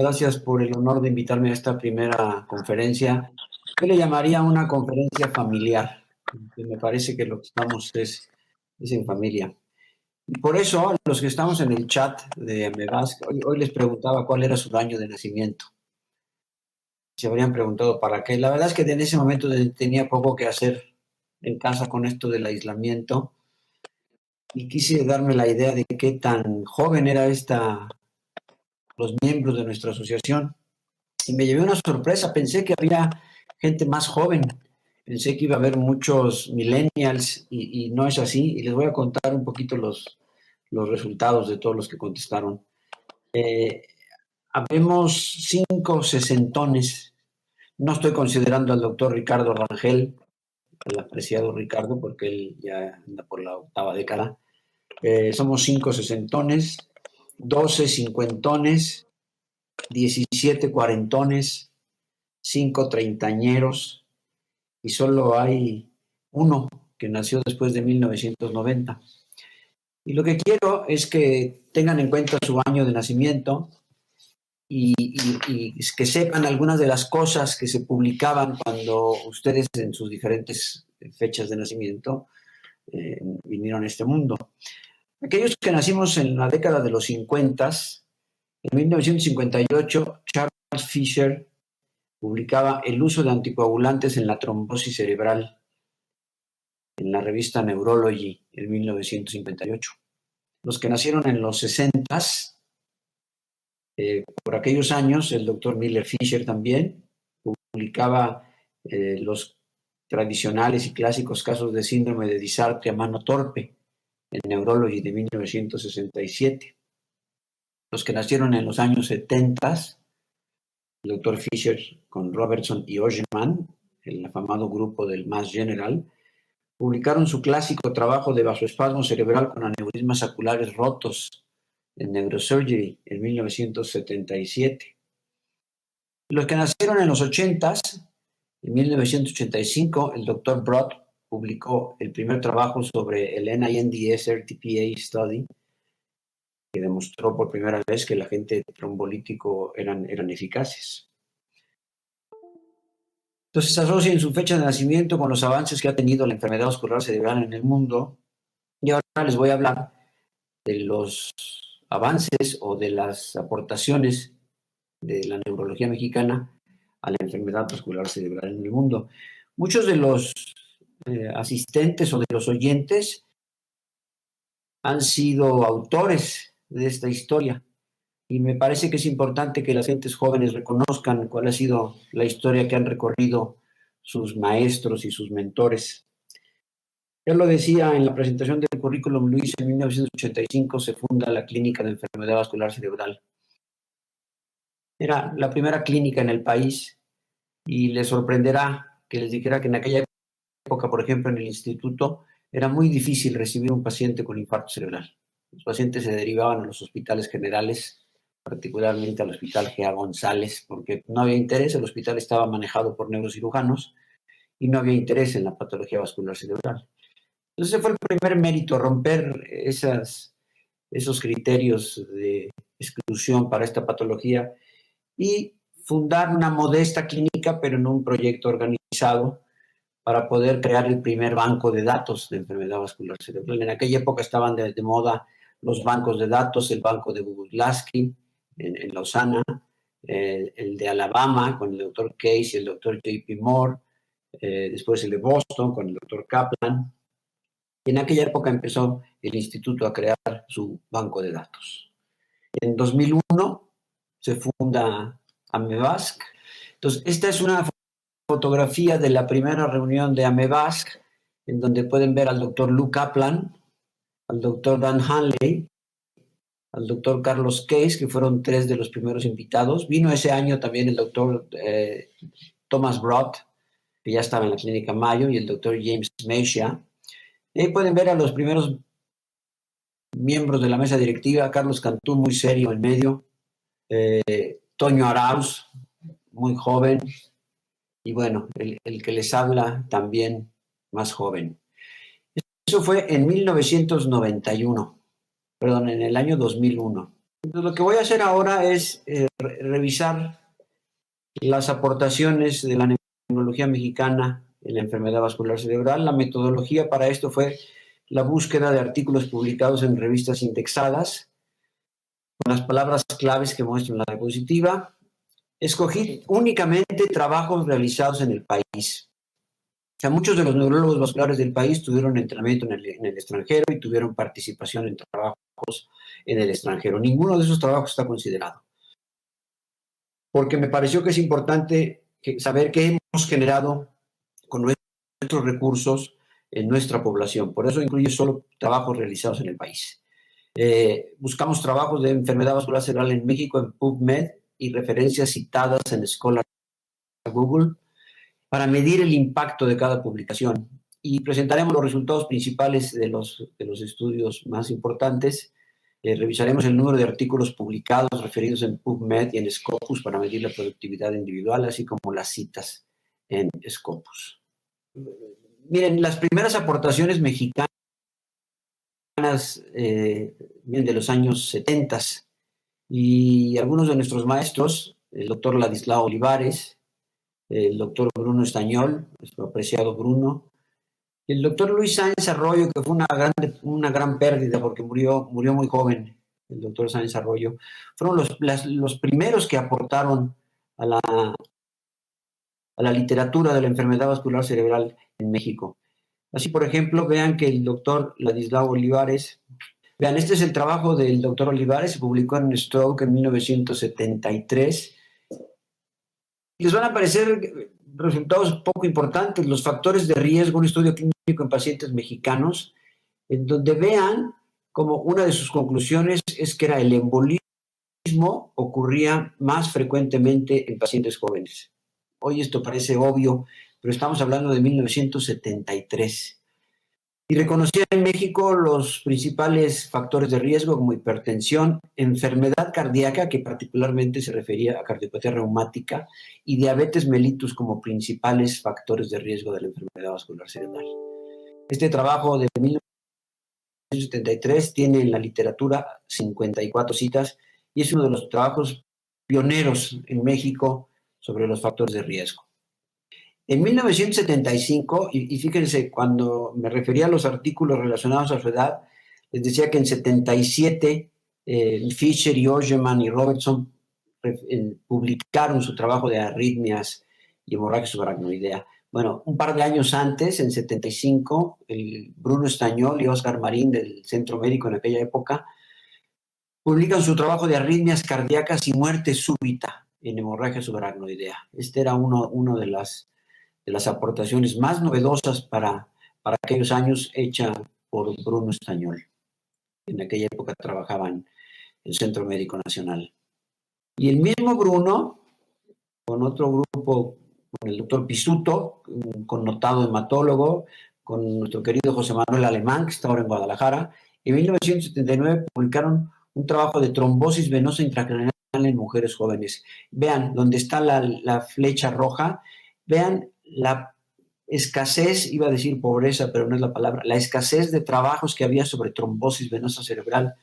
Gracias por el honor de invitarme a esta primera conferencia. Yo le llamaría una conferencia familiar. Me parece que lo que estamos es en familia. Y por eso, a los que estamos en el chat de Mevask, hoy les preguntaba cuál era su año de nacimiento. Se habrían preguntado para qué. La verdad es que en ese momento tenía poco que hacer en casa con esto del aislamiento y quise darme la idea de qué tan joven era los miembros de nuestra asociación. Y me llevé una sorpresa, pensé que había gente más joven, pensé que iba a haber muchos millennials y no es así. Y les voy a contar un poquito los resultados de todos los que contestaron. Eh, Habemos 5 sesentones. No estoy considerando al doctor Ricardo Rangel, al apreciado Ricardo, porque él ya anda por la octava década. Somos 5 sesentones, 12 cincuentones, 17 cuarentones, 5 treintañeros y solo hay uno que nació después de 1990. Y lo que quiero es que tengan en cuenta su año de nacimiento y que sepan algunas de las cosas que se publicaban cuando ustedes en sus diferentes fechas de nacimiento vinieron a este mundo. Aquellos que nacimos en la década de los 50, en 1958, Charles Fisher publicaba El uso de anticoagulantes en la trombosis cerebral en la revista Neurology en 1958. Los que nacieron en los 60, por aquellos años, el doctor Miller Fisher también publicaba los tradicionales y clásicos casos de síndrome de disartria mano torpe en Neurology de 1967. Los que nacieron en los años 70, el doctor Fisher con Robertson y Ogeman, el afamado grupo del Mass General, publicaron su clásico trabajo de vasoespasmo cerebral con aneurismas saculares rotos en Neurosurgery en 1977. Los que nacieron en los 80, en 1985, el doctor Broad publicó el primer trabajo sobre el NINDS-RTPA Study, que demostró por primera vez que el agente trombolítico eran eficaces. Entonces asocien su fecha de nacimiento con los avances que ha tenido la enfermedad vascular cerebral en el mundo. Y ahora les voy a hablar de los avances o de las aportaciones de la neurología mexicana a la enfermedad vascular cerebral en el mundo. Muchos de los asistentes o de los oyentes han sido autores de esta historia y me parece que es importante que las gentes jóvenes reconozcan cuál ha sido la historia que han recorrido sus maestros y sus mentores. Ya lo decía en la presentación del currículum Luis, en 1985 se funda la Clínica de Enfermedad Vascular Cerebral. Era la primera clínica en el país y les sorprenderá que les dijera que en aquella época, por ejemplo, en el instituto, era muy difícil recibir un paciente con infarto cerebral. Los pacientes se derivaban a los hospitales generales, particularmente al Hospital G.A. González, porque no había interés, el hospital estaba manejado por neurocirujanos y no había interés en la patología vascular cerebral. Entonces ese fue el primer mérito, romper esos criterios de exclusión para esta patología y fundar una modesta clínica, pero en un proyecto organizado para poder crear el primer banco de datos de enfermedad vascular cerebral. En aquella época estaban de moda los bancos de datos, el banco de Buglaski en Lausana, el de Alabama con el doctor Case y el doctor J.P. Moore, después el de Boston con el doctor Kaplan. Y en aquella época empezó el instituto a crear su banco de datos. En 2001 se funda Amevask. Entonces, esta es una fotografía de la primera reunión de Amevask, en donde pueden ver al doctor Lou Kaplan, al doctor Dan Hanley, al doctor Carlos Case, que fueron 3 de los primeros invitados. Vino ese año también el doctor Thomas Broad, que ya estaba en la clínica Mayo, y el doctor James Mejia. Y ahí pueden ver a los primeros miembros de la mesa directiva, Carlos Cantú, muy serio en medio, Toño Arauz, muy joven, y bueno, el que les habla también más joven. Eso fue en 1991, perdón, en el año 2001. Entonces, lo que voy a hacer ahora es revisar las aportaciones de la neurología mexicana en la enfermedad vascular cerebral. La metodología para esto fue la búsqueda de artículos publicados en revistas indexadas, con las palabras claves que muestran la diapositiva. Escogí únicamente trabajos realizados en el país. O sea, muchos de los neurólogos vasculares del país tuvieron entrenamiento en el extranjero y tuvieron participación en trabajos en el extranjero. Ninguno de esos trabajos está considerado, porque me pareció que es importante saber qué hemos generado con nuestros recursos en nuestra población. Por eso incluye solo trabajos realizados en el país. Buscamos trabajos de enfermedad vascular cerebral en México en PubMed y referencias citadas en Scholar Google para medir el impacto de cada publicación. Y presentaremos los resultados principales de los estudios más importantes. Revisaremos el número de artículos publicados referidos en PubMed y en Scopus para medir la productividad individual, así como las citas en Scopus. Miren, las primeras aportaciones mexicanas vienen de los años 70 y algunos de nuestros maestros, el doctor Ladislao Olivares, el doctor Bruno Estañol, nuestro apreciado Bruno, el doctor Luis Sáenz Arroyo, que fue una gran pérdida porque murió muy joven, el doctor Sáenz Arroyo, fueron los primeros que aportaron a la literatura de la enfermedad vascular cerebral en México. Así, por ejemplo, vean que el doctor Ladislao Olivares, vean, este es el trabajo del doctor Olivares, se publicó en Stroke en 1973. Les van a aparecer resultados poco importantes, los factores de riesgo, un estudio clínico en pacientes mexicanos, en donde vean como una de sus conclusiones es que era el embolismo ocurría más frecuentemente en pacientes jóvenes. Hoy esto parece obvio, pero estamos hablando de 1973. Y reconocía en México los principales factores de riesgo como hipertensión, enfermedad cardíaca, que particularmente se refería a cardiopatía reumática, y diabetes mellitus como principales factores de riesgo de la enfermedad vascular cerebral. Este trabajo de 1973 tiene en la literatura 54 citas y es uno de los trabajos pioneros en México sobre los factores de riesgo. En 1975, y fíjense, cuando me refería a los artículos relacionados a su edad, les decía que en 77 Fisher y Ogeman y Robertson publicaron su trabajo de arritmias y hemorragia subaracnoidea. Bueno, un par de años antes, en 75, el Bruno Estañol y Óscar Marín del Centro Médico en aquella época publican su trabajo de arritmias cardíacas y muerte súbita en hemorragia subaracnoidea. Este era uno de las aportaciones más novedosas para aquellos años hecha por Bruno Estañol. En aquella época trabajaba en el Centro Médico Nacional. Y el mismo Bruno, con otro grupo, con el doctor Pisuto, un connotado hematólogo, con nuestro querido José Manuel Alemán, que está ahora en Guadalajara, en 1979 publicaron un trabajo de trombosis venosa intracraneal en mujeres jóvenes. Vean, donde está la flecha roja, vean la escasez, iba a decir pobreza, pero no es la palabra, la escasez de trabajos que había sobre trombosis venosa cerebral.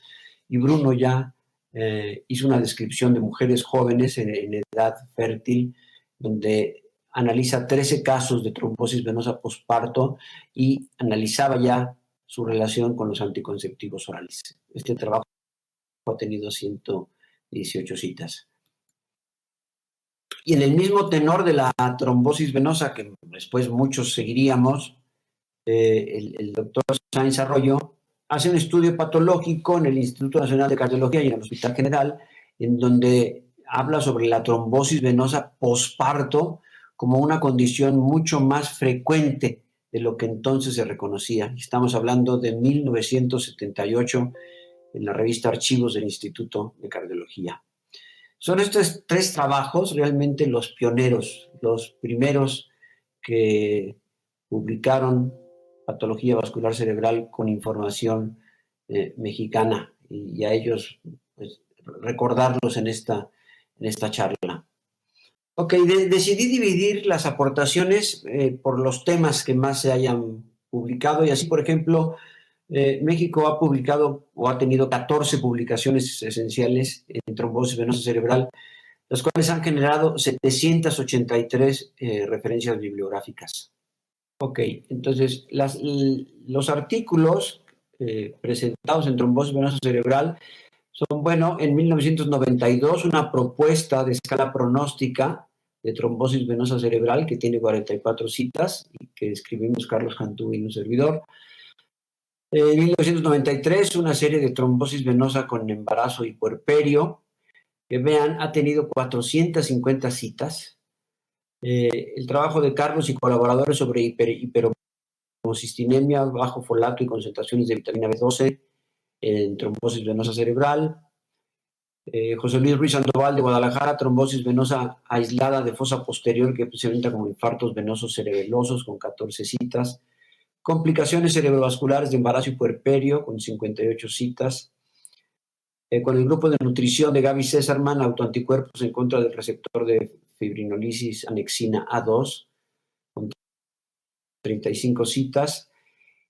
Y Bruno ya hizo una descripción de mujeres jóvenes en edad fértil, donde analiza 13 casos de trombosis venosa posparto y analizaba ya su relación con los anticonceptivos orales. Este trabajo ha tenido 118 citas. Y en el mismo tenor de la trombosis venosa, que después muchos seguiríamos, el doctor Sáenz Arroyo hace un estudio patológico en el Instituto Nacional de Cardiología y en el Hospital General, en donde habla sobre la trombosis venosa posparto como una condición mucho más frecuente de lo que entonces se reconocía. Estamos hablando de 1978 en la revista Archivos del Instituto de Cardiología. Son estos 3 trabajos realmente los pioneros, los primeros que publicaron patología vascular cerebral con información mexicana, y a ellos pues, recordarlos en esta charla. Ok, decidí dividir las aportaciones por los temas que más se hayan publicado, y así, por ejemplo, México ha publicado o ha tenido 14 publicaciones esenciales en trombosis venosa cerebral, las cuales han generado 783 referencias bibliográficas. Ok, entonces los artículos presentados en trombosis venosa cerebral son, bueno, en 1992 una propuesta de escala pronóstica de trombosis venosa cerebral que tiene 44 citas y que escribimos Carlos Cantú y un servidor. En 1993 una serie de trombosis venosa con embarazo y puerperio, que vean, ha tenido 450 citas. El trabajo de Carlos y colaboradores sobre hiperhomocistinemia, bajo folato y concentraciones de vitamina B12 en trombosis venosa cerebral. José Luis Ruiz Sandoval de Guadalajara, trombosis venosa aislada de fosa posterior que se presenta como infartos venosos cerebelosos con 14 citas. Complicaciones cerebrovasculares de embarazo y puerperio con 58 citas. Con el grupo de nutrición de Gaby Césarman, autoanticuerpos en contra del receptor de fibrinolisis anexina A2 con 35 citas.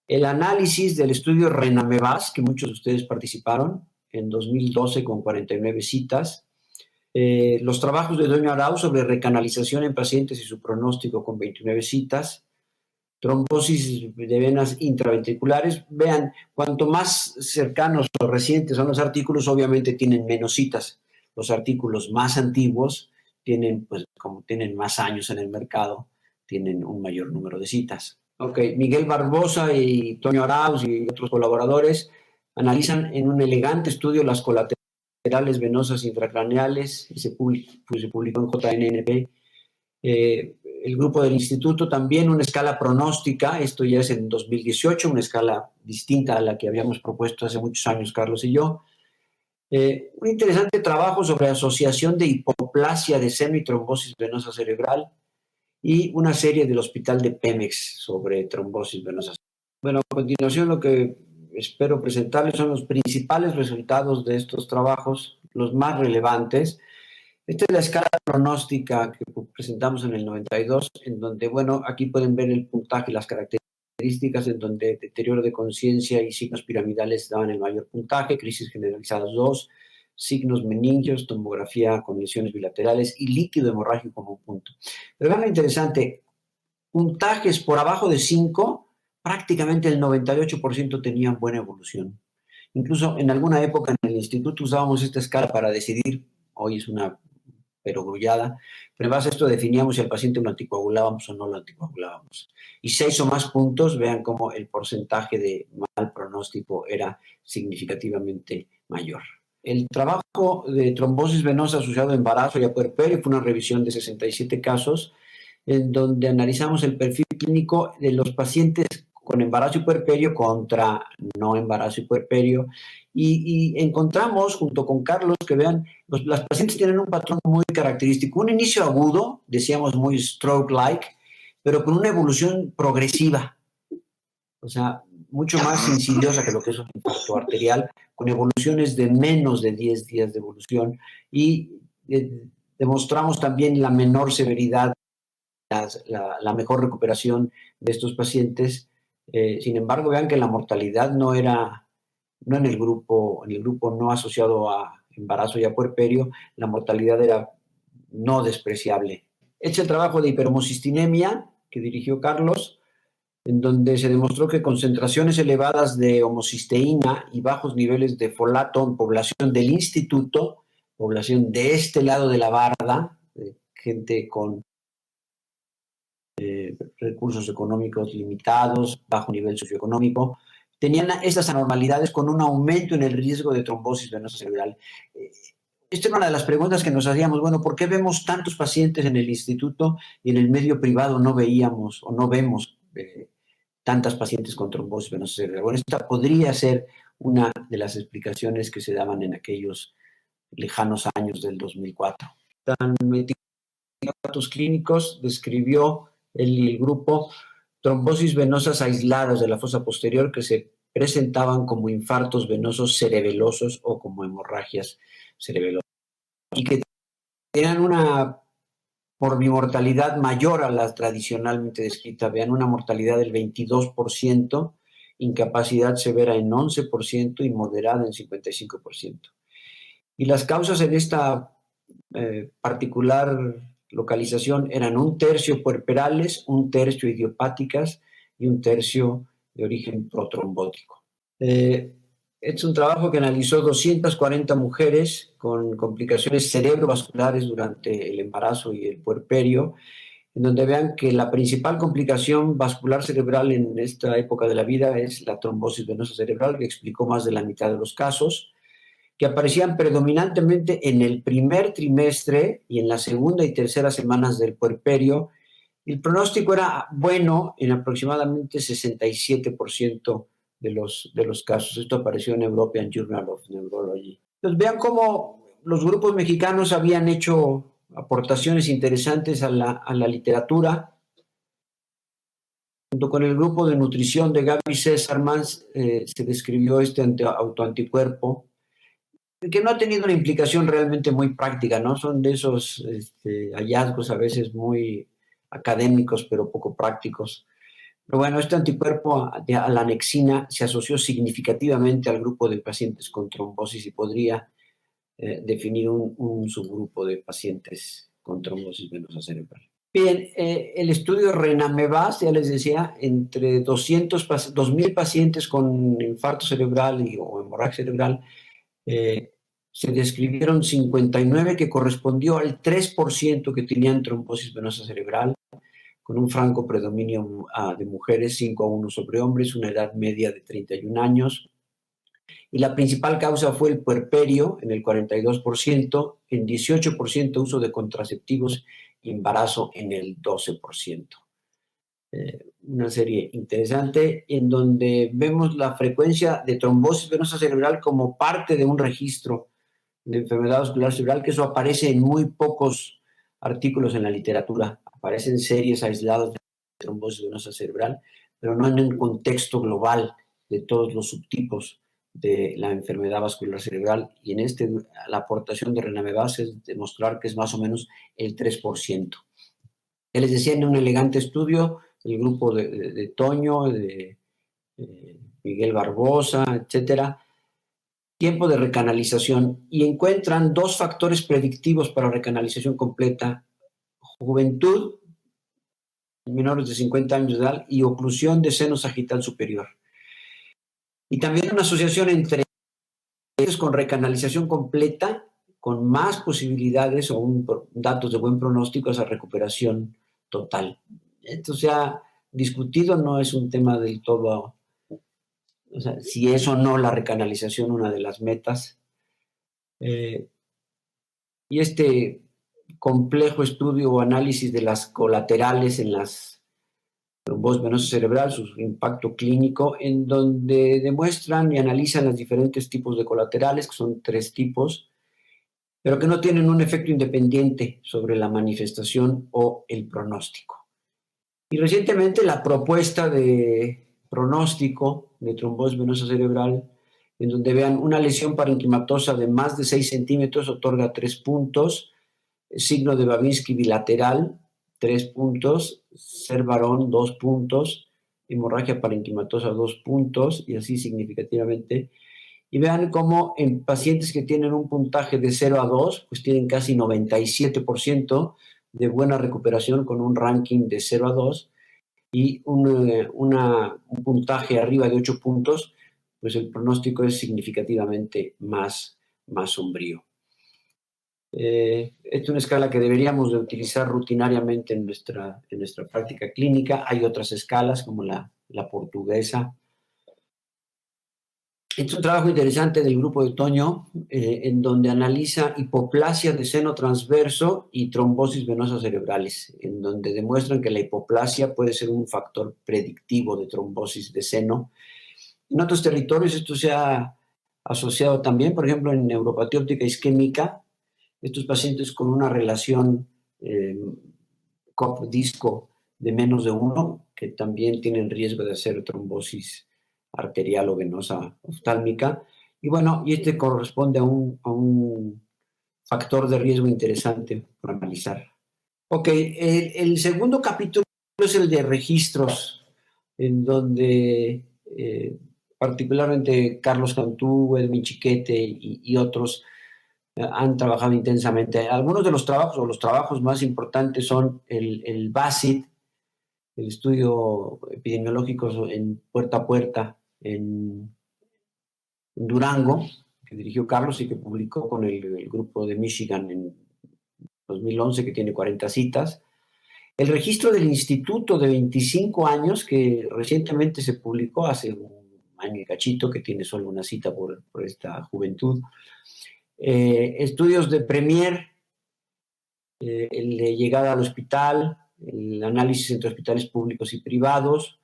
El análisis del estudio RENAMEVAS, que muchos de ustedes participaron en 2012 con 49 citas. Los trabajos de Doña Arau sobre recanalización en pacientes y su pronóstico con 29 citas. Trombosis de venas intraventriculares. Vean, cuanto más cercanos o recientes son los artículos, obviamente tienen menos citas. Los artículos más antiguos tienen, pues, como tienen más años en el mercado, tienen un mayor número de citas. Ok, Miguel Barbosa y Toño Arauz y otros colaboradores analizan en un elegante estudio las colaterales venosas intracraneales y se publicó en JNNP. El grupo del instituto también una escala pronóstica, esto ya es en 2018, una escala distinta a la que habíamos propuesto hace muchos años Carlos y yo. Un interesante trabajo sobre asociación de hipoplasia de seno y trombosis venosa cerebral y una serie del Hospital de Pemex sobre trombosis venosa cerebral. Bueno, a continuación lo que espero presentarles son los principales resultados de estos trabajos, los más relevantes. Esta es la escala pronóstica que presentamos en el 92, en donde, bueno, aquí pueden ver el puntaje y las características, en donde deterioro de conciencia y signos piramidales daban el mayor puntaje, crisis generalizadas 2, signos meningios, tomografía con lesiones bilaterales y líquido hemorrágico como punto. Pero vean lo interesante, puntajes por abajo de 5, prácticamente el 98% tenían buena evolución. Incluso en alguna época en el instituto usábamos esta escala para decidir, hoy es una perogrullada, pero en base a esto definíamos si al paciente lo anticoagulábamos o no lo anticoagulábamos. Y 6 o más puntos, vean cómo el porcentaje de mal pronóstico era significativamente mayor. El trabajo de trombosis venosa asociado a embarazo y a puerperio fue una revisión de 67 casos, en donde analizamos el perfil clínico de los pacientes con embarazo y puerperio contra no embarazo y puerperio, y encontramos, junto con Carlos, que vean, las pacientes tienen un patrón muy característico, un inicio agudo, decíamos muy stroke-like, pero con una evolución progresiva, o sea, mucho más insidiosa que lo que es un infarto arterial, con evoluciones de menos de 10 días de evolución, y demostramos también la menor severidad, la mejor recuperación de estos pacientes. Sin embargo, vean que la mortalidad no en el grupo no asociado a embarazo y a puerperio, la mortalidad era no despreciable. Hecho el trabajo de hiperhomocistinemia que dirigió Carlos, en donde se demostró que concentraciones elevadas de homocisteína y bajos niveles de folato en población del instituto, población de este lado de la barda, gente con recursos económicos limitados, bajo nivel socioeconómico, tenían estas anormalidades con un aumento en el riesgo de trombosis venosa cerebral. Esta era una de las preguntas que nos hacíamos, bueno, ¿por qué vemos tantos pacientes en el instituto y en el medio privado no veíamos o no vemos tantas pacientes con trombosis venosa cerebral? Bueno, esta podría ser una de las explicaciones que se daban en aquellos lejanos años del 2004. Tan datos clínicos describió el grupo trombosis venosas aisladas de la fosa posterior que se presentaban como infartos venosos cerebelosos o como hemorragias cerebelosas y que tenían una morbimortalidad mayor a la tradicionalmente descrita. Vean, una mortalidad del 22% incapacidad severa en 11% y moderada en 55%. Y las causas en esta particular localización eran 1/3 puerperales, 1/3 idiopáticas y 1/3 de origen protrombótico. Es un trabajo que analizó 240 mujeres con complicaciones cerebrovasculares durante el embarazo y el puerperio, en donde vean que la principal complicación vascular cerebral en esta época de la vida es la trombosis venosa cerebral, que explicó más de la mitad de los casos, que aparecían predominantemente en el primer trimestre y en la segunda y tercera semanas del puerperio. El pronóstico era bueno en aproximadamente 67% de los casos. Esto apareció en European Journal of Neurology. Entonces, vean cómo los grupos mexicanos habían hecho aportaciones interesantes a la literatura. Junto con el grupo de nutrición de Gaby Cesarman se describió este autoanticuerpo, que no ha tenido una implicación realmente muy práctica, ¿no? Son de esos hallazgos a veces muy académicos, pero poco prácticos. Pero bueno, este anticuerpo a la anexina se asoció significativamente al grupo de pacientes con trombosis y podría definir un subgrupo de pacientes con trombosis venosa cerebral. Bien, el estudio RENAMEVAS, ya les decía, entre 2.000 pacientes con infarto cerebral o hemorragia cerebral, se describieron 59 que correspondió al 3% que tenían trombosis venosa cerebral, con un franco predominio de mujeres, 5-1 sobre hombres, una edad media de 31 años. Y la principal causa fue el puerperio, en el 42%, en 18% uso de contraceptivos y embarazo en el 12%. Una serie interesante en donde vemos la frecuencia de trombosis venosa cerebral como parte de un registro de enfermedad vascular cerebral, que eso aparece en muy pocos artículos en la literatura. Aparecen series aisladas de trombosis venosa cerebral, pero no en el contexto global de todos los subtipos de la enfermedad vascular cerebral. Y en la aportación de RENAMEVAS es demostrar que es más o menos el 3%. Ya les decía, en un elegante estudio, el grupo de Toño, de Miguel Barbosa, etcétera, tiempo de recanalización, y encuentran 2 factores predictivos para recanalización completa: juventud, menores de 50 años de edad, y oclusión de seno sagital superior. Y también una asociación entre ellos con recanalización completa, con más posibilidades o datos de buen pronóstico a esa recuperación total. Esto se ha discutido, no es un tema del todo, o sea, si es o no la recanalización una de las metas. Y este complejo estudio o análisis de las colaterales en las trombosis venosa cerebral, su impacto clínico, en donde demuestran y analizan los diferentes tipos de colaterales, que son 3 tipos, pero que no tienen un efecto independiente sobre la manifestación o el pronóstico. Y recientemente la propuesta de pronóstico de trombosis venosa cerebral, en donde vean una lesión parenquimatosa de más de 6 centímetros, otorga 3 puntos, signo de Babinski bilateral, 3 puntos, ser varón, 2 puntos, hemorragia parenquimatosa, 2 puntos, y así significativamente. Y vean cómo en pacientes que tienen un puntaje de 0 a 2, pues tienen casi 97% de buena recuperación con un ranking de 0 a 2, y un puntaje arriba de 8 puntos, pues el pronóstico es significativamente más sombrío. Esta es una escala que deberíamos de utilizar rutinariamente en nuestra práctica clínica. Hay otras escalas como la portuguesa. Este es un trabajo interesante del grupo de Toño, en donde analiza hipoplasia de seno transverso y trombosis venosas cerebrales, en donde demuestran que la hipoplasia puede ser un factor predictivo de trombosis de seno. En otros territorios esto se ha asociado también, por ejemplo, en neuropatía óptica isquémica, estos pacientes con una relación COP-disco de menos de 1, que también tienen riesgo de hacer trombosis arterial o venosa oftálmica. Y bueno, y este corresponde a un factor de riesgo interesante por analizar. Ok, el segundo capítulo es el de registros, en donde particularmente Carlos Cantú, Edwin Chiquete y otros han trabajado intensamente. Algunos de los trabajos o los trabajos más importantes son el BASID, el estudio epidemiológico en puerta a puerta en Durango, que dirigió Carlos y que publicó con el grupo de Michigan en 2011, que tiene 40 citas. El registro del instituto de 25 años, que recientemente se publicó hace un año y cachito, que tiene solo una cita por esta juventud. Estudios de Premier, el de llegada al hospital, el análisis entre hospitales públicos y privados,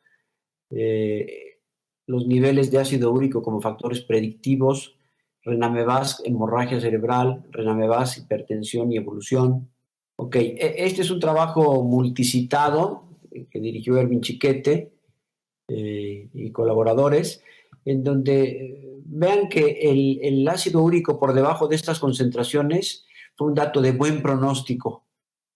los niveles de ácido úrico como factores predictivos, Renamevas, hemorragia cerebral, Renamevas, hipertensión y evolución. Ok, este es un trabajo multicitado que dirigió Erwin Chiquete y colaboradores, en donde vean que el ácido úrico por debajo de estas concentraciones fue un dato de buen pronóstico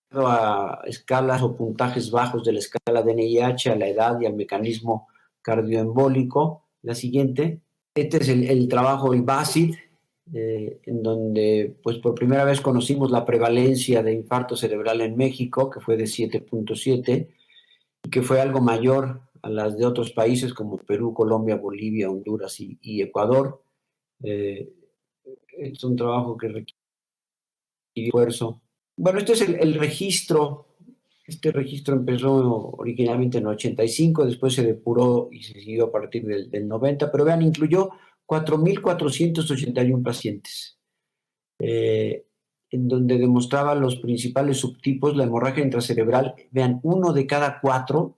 a escalas o puntajes bajos de la escala de NIH, a la edad y al mecanismo cardioembólico. La siguiente. Este es el trabajo, el BASID, en donde pues por primera vez conocimos la prevalencia de infarto cerebral en México, que fue de 7.7, y que fue algo mayor a las de otros países como Perú, Colombia, Bolivia, Honduras y Ecuador. Es un trabajo que requiere esfuerzo. Bueno, este es el registro. Este registro empezó originalmente en el 85, después se depuró y se siguió a partir del 90, pero vean, incluyó 4.481 pacientes, en donde demostraban los principales subtipos. La hemorragia intracerebral, vean, 1 de cada 4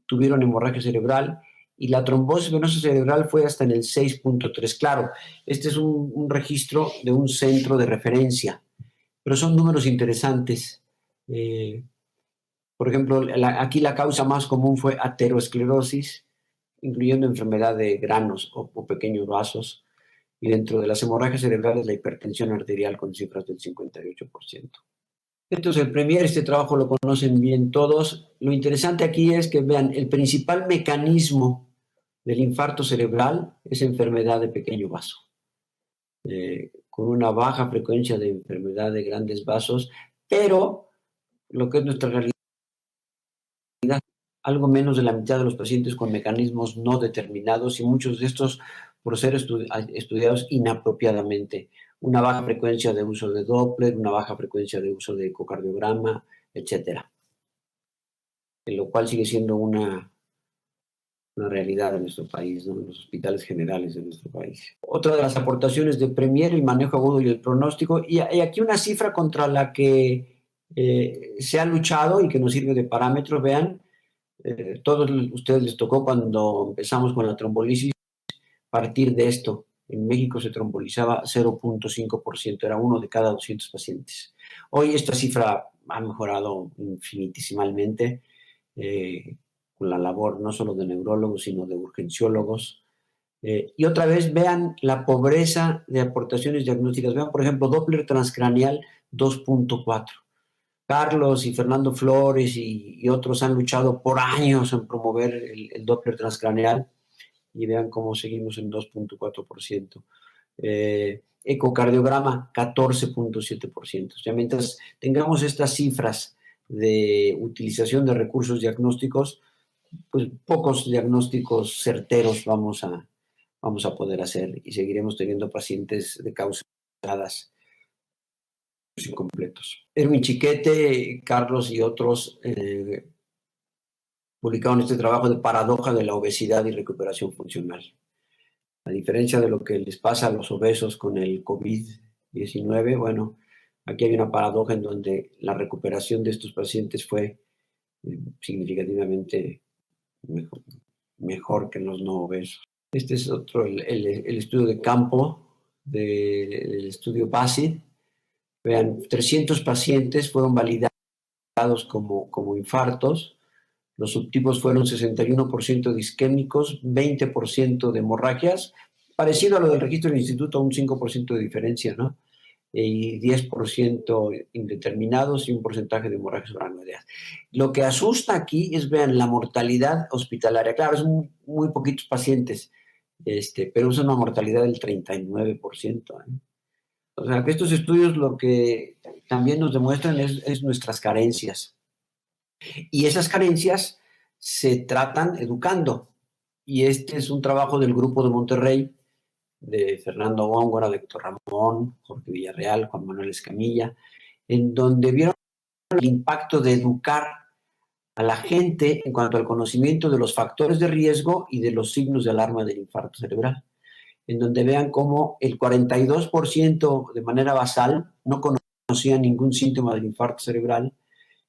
tuvieron hemorragia cerebral, y la trombosis venosa cerebral fue hasta en el 6.3. Claro, este es un registro de un centro de referencia, pero son números interesantes. Por ejemplo, aquí la causa más común fue aterosclerosis, incluyendo enfermedad de granos o pequeños vasos, y dentro de las hemorragias cerebrales la hipertensión arterial con cifras del 58%. Entonces, el Premier, este trabajo lo conocen bien todos. Lo interesante aquí es que vean, el principal mecanismo del infarto cerebral es enfermedad de pequeño vaso, con una baja frecuencia de enfermedad de grandes vasos, pero lo que es nuestra realidad, algo menos de la mitad de los pacientes con mecanismos no determinados, y muchos de estos por ser estudiados inapropiadamente. Una baja frecuencia de uso de Doppler, una baja frecuencia de uso de ecocardiograma, etcétera. Lo cual sigue siendo una realidad en nuestro país, ¿no? En los hospitales generales de nuestro país. Otra de las aportaciones de Premier, el manejo agudo y el pronóstico, y aquí una cifra contra la que se ha luchado y que nos sirve de parámetro. Vean, todos ustedes les tocó cuando empezamos con la trombolisis partir de esto. En México se trombolizaba 0.5%, era 1 de cada 200 pacientes. Hoy esta cifra ha mejorado infinitesimalmente, con la labor no solo de neurólogos, sino de urgenciólogos. Y otra vez, vean la pobreza de aportaciones diagnósticas. Vean, por ejemplo, Doppler transcraneal 2.4. Carlos y Fernando Flores y otros han luchado por años en promover el Doppler transcraneal, y vean cómo seguimos en 2.4%. Ecocardiograma, 14.7%. O sea, mientras tengamos estas cifras de utilización de recursos diagnósticos, pues pocos diagnósticos certeros vamos a poder hacer, y seguiremos teniendo pacientes de causas incompletos. Erwin Chiquete, Carlos y otros publicaron este trabajo de paradoja de la obesidad y recuperación funcional. A diferencia de lo que les pasa a los obesos con el COVID-19, bueno, aquí hay una paradoja en donde la recuperación de estos pacientes fue significativamente mejor que en los no obesos. Este es otro, el estudio de campo del estudio BASID. Vean, 300 pacientes fueron validados como infartos. Los subtipos fueron 61% de isquémicos, 20% de hemorragias, parecido a lo del registro del instituto, un 5% de diferencia, ¿no? y 10% indeterminados y un porcentaje de hemorragias subaracnoideas. Lo que asusta aquí es, vean, la mortalidad hospitalaria. Claro, es muy poquitos pacientes, pero es una mortalidad del 39%. O sea, que estos estudios lo que también nos demuestran es nuestras carencias. Y esas carencias se tratan educando. Y este es un trabajo del Grupo de Monterrey, de Fernando Góngora, de Héctor Ramón, Jorge Villarreal, Juan Manuel Escamilla, en donde vieron el impacto de educar a la gente en cuanto al conocimiento de los factores de riesgo y de los signos de alarma del infarto cerebral, en donde vean cómo el 42% de manera basal no conocía ningún síntoma del infarto cerebral,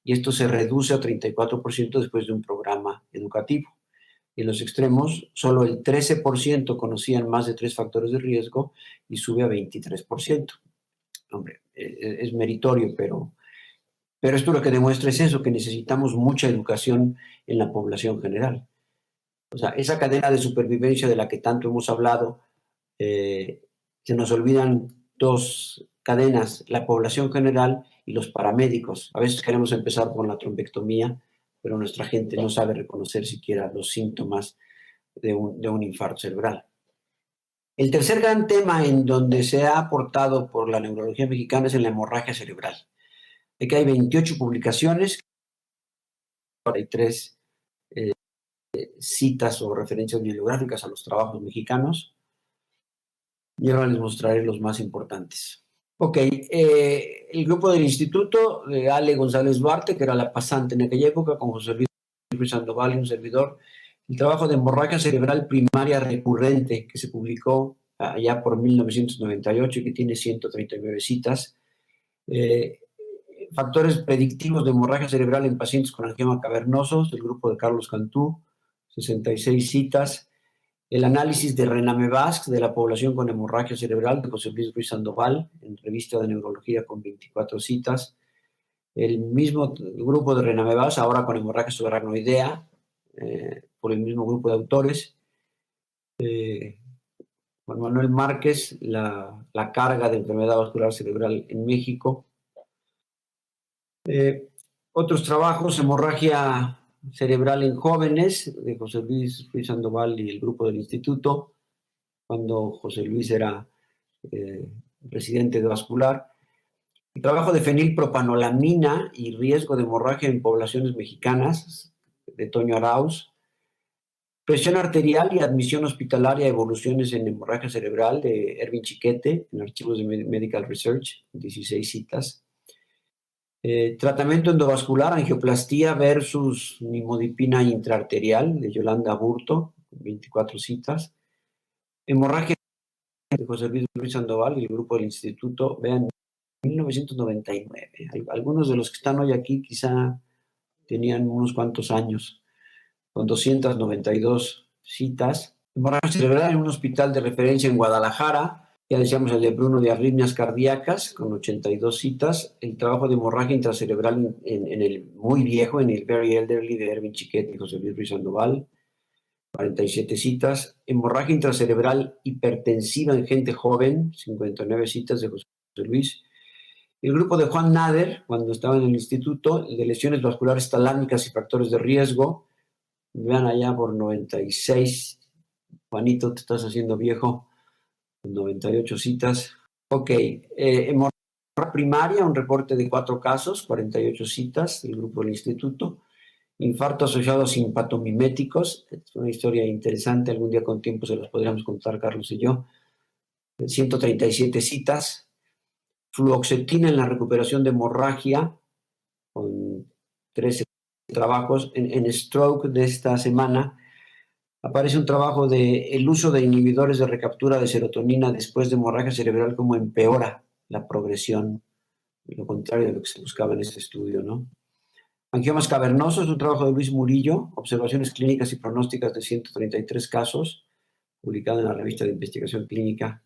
y esto se reduce a 34% después de un programa educativo. Y en los extremos, solo el 13% conocían más de 3 factores de riesgo y sube a 23%. Hombre, es meritorio, pero esto lo que demuestra es eso, que necesitamos mucha educación en la población general. O sea, esa cadena de supervivencia de la que tanto hemos hablado, se nos olvidan 2 cadenas, la población general y los paramédicos. A veces queremos empezar con la trombectomía, pero nuestra gente no sabe reconocer siquiera los síntomas de un infarto cerebral. El tercer gran tema en donde se ha aportado por la neurología mexicana es en la hemorragia cerebral. Aquí hay 28 publicaciones, 43 citas o referencias bibliográficas a los trabajos mexicanos, y ahora les mostraré los más importantes. Ok, el grupo del instituto de Ale González Duarte, que era la pasante en aquella época, con José Luis Sandoval y un servidor, el trabajo de hemorragia cerebral primaria recurrente, que se publicó allá por 1998 y que tiene 139 citas. Factores predictivos de hemorragia cerebral en pacientes con angioma cavernoso, del grupo de Carlos Cantú, 66 citas. El análisis de Renamevasc de la población con hemorragia cerebral de José Luis Ruiz Sandoval, en revista de neurología con 24 citas. El mismo grupo de Renamevasc, ahora con hemorragia subaracnoidea, por el mismo grupo de autores. Juan Manuel Márquez, la carga de enfermedad vascular cerebral en México. Otros trabajos, hemorragia cerebral en jóvenes, de José Luis Sandoval y el grupo del instituto, cuando José Luis era residente de vascular. El trabajo de fenilpropanolamina y riesgo de hemorragia en poblaciones mexicanas, de Toño Arauz. Presión arterial y admisión hospitalaria, evoluciones en hemorragia cerebral, de Erwin Chiquete, en archivos de Medical Research, 16 citas. Tratamiento endovascular, angioplastía versus nimodipina intraarterial, de Yolanda Burto, 24 citas. Hemorragia de José Luis Sandoval y el grupo del instituto, vean, 1999. Algunos de los que están hoy aquí quizá tenían unos cuantos años, con 292 citas. Hemorragia cerebral en un hospital de referencia en Guadalajara. Ya decíamos el de Bruno de arritmias cardíacas, con 82 citas. El trabajo de hemorragia intracerebral en el muy viejo, en el Very Elderly, de Erwin Chiquete y José Luis Ruiz Sandoval, 47 citas. Hemorragia intracerebral hipertensiva en gente joven, 59 citas de José Luis. El grupo de Juan Nader, cuando estaba en el instituto, de lesiones vasculares talámicas y factores de riesgo. Vean allá por 96. Juanito, te estás haciendo viejo. 98 citas. Ok, hemorragia primaria, un reporte de 4 casos, 48 citas del grupo del instituto. Infarto asociado a simpatomiméticos, es una historia interesante, algún día con tiempo se las podríamos contar Carlos y yo. 137 citas. Fluoxetina en la recuperación de hemorragia, con 13 trabajos. En stroke de esta semana aparece un trabajo de el uso de inhibidores de recaptura de serotonina después de hemorragia cerebral, como empeora la progresión, lo contrario de lo que se buscaba en este estudio, ¿no? Angiomas cavernosos, un trabajo de Luis Murillo, observaciones clínicas y pronósticas de 133 casos, publicado en la revista de investigación clínica,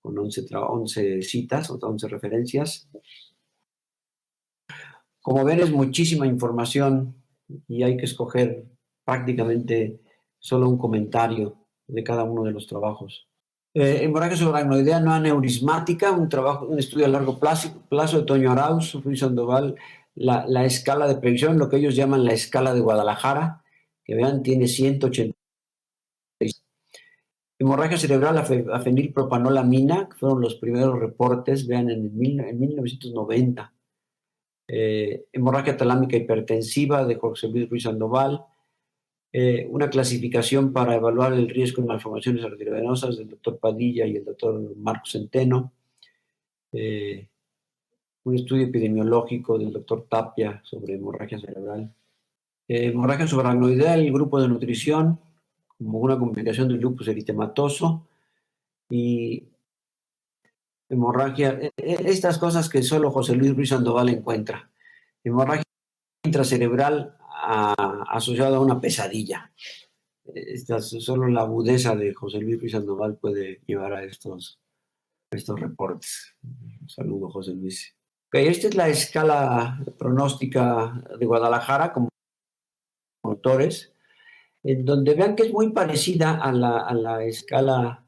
con 11 citas, 11 referencias. Como ven, es muchísima información y hay que escoger prácticamente solo un comentario de cada uno de los trabajos. Hemorragia subaracnoidea no aneurismática, un estudio a largo plazo de Toño Arauz, Luis Sandoval, la escala de previsión, lo que ellos llaman la escala de Guadalajara, que vean, tiene 180. Hemorragia cerebral a fenilpropanolamina, que fueron los primeros reportes, vean, en 1990. Hemorragia talámica hipertensiva de José Luis Ruiz Sandoval. Una clasificación para evaluar el riesgo de malformaciones arteriovenosas del doctor Padilla y el doctor Marcos Centeno. Un estudio epidemiológico del doctor Tapia sobre hemorragia cerebral. Hemorragia subaracnoidea, el grupo de nutrición, como una complicación del lupus eritematoso. Y hemorragia, estas cosas que solo José Luis Ruiz Sandoval encuentra. Hemorragia intracerebral asociada a una pesadilla. Solo la agudeza de José Luis Ruiz Sandoval puede llevar a estos reportes. Un saludo, José Luis. Okay, esta es la escala pronóstica de Guadalajara como autores, en donde vean que es muy parecida a la escala,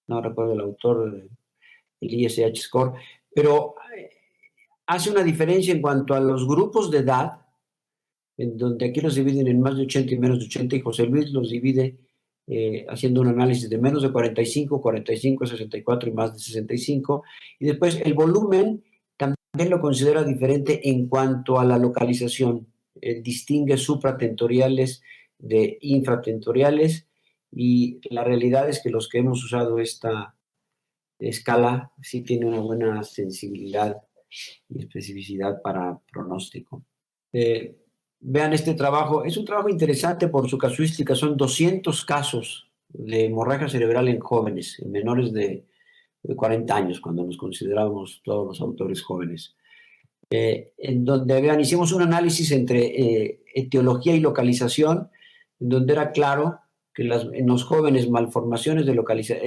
no recuerdo el autor, el ISH Score, pero hace una diferencia en cuanto a los grupos de edad, en donde aquí los dividen en más de 80 y menos de 80, y José Luis los divide haciendo un análisis de menos de 45, 45, 64 y más de 65, y después el volumen también lo considera diferente en cuanto a la localización. Distingue supratentoriales de infratentoriales, y la realidad es que los que hemos usado esta escala sí tiene una buena sensibilidad y especificidad para pronóstico. Vean este trabajo, es un trabajo interesante por su casuística, son 200 casos de hemorragia cerebral en jóvenes, en menores de 40 años, cuando nos consideramos todos los autores jóvenes. En donde, vean, hicimos un análisis entre etiología y localización, en donde era claro que en los jóvenes malformaciones de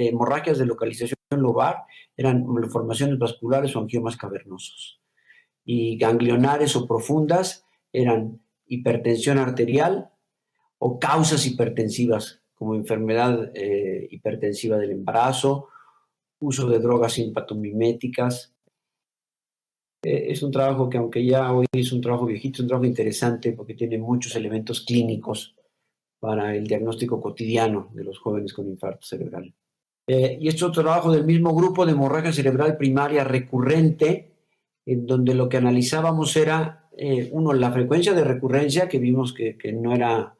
hemorragias de localización lobar eran malformaciones vasculares o angiomas cavernosos, y ganglionares o profundas eran hipertensión arterial o causas hipertensivas, como enfermedad hipertensiva del embarazo, uso de drogas simpatomiméticas. Es un trabajo que, aunque ya hoy es un trabajo viejito, es un trabajo interesante porque tiene muchos elementos clínicos para el diagnóstico cotidiano de los jóvenes con infarto cerebral. Y este es otro trabajo del mismo grupo de hemorragia cerebral primaria recurrente, en donde lo que analizábamos era, la frecuencia de recurrencia, que vimos que no era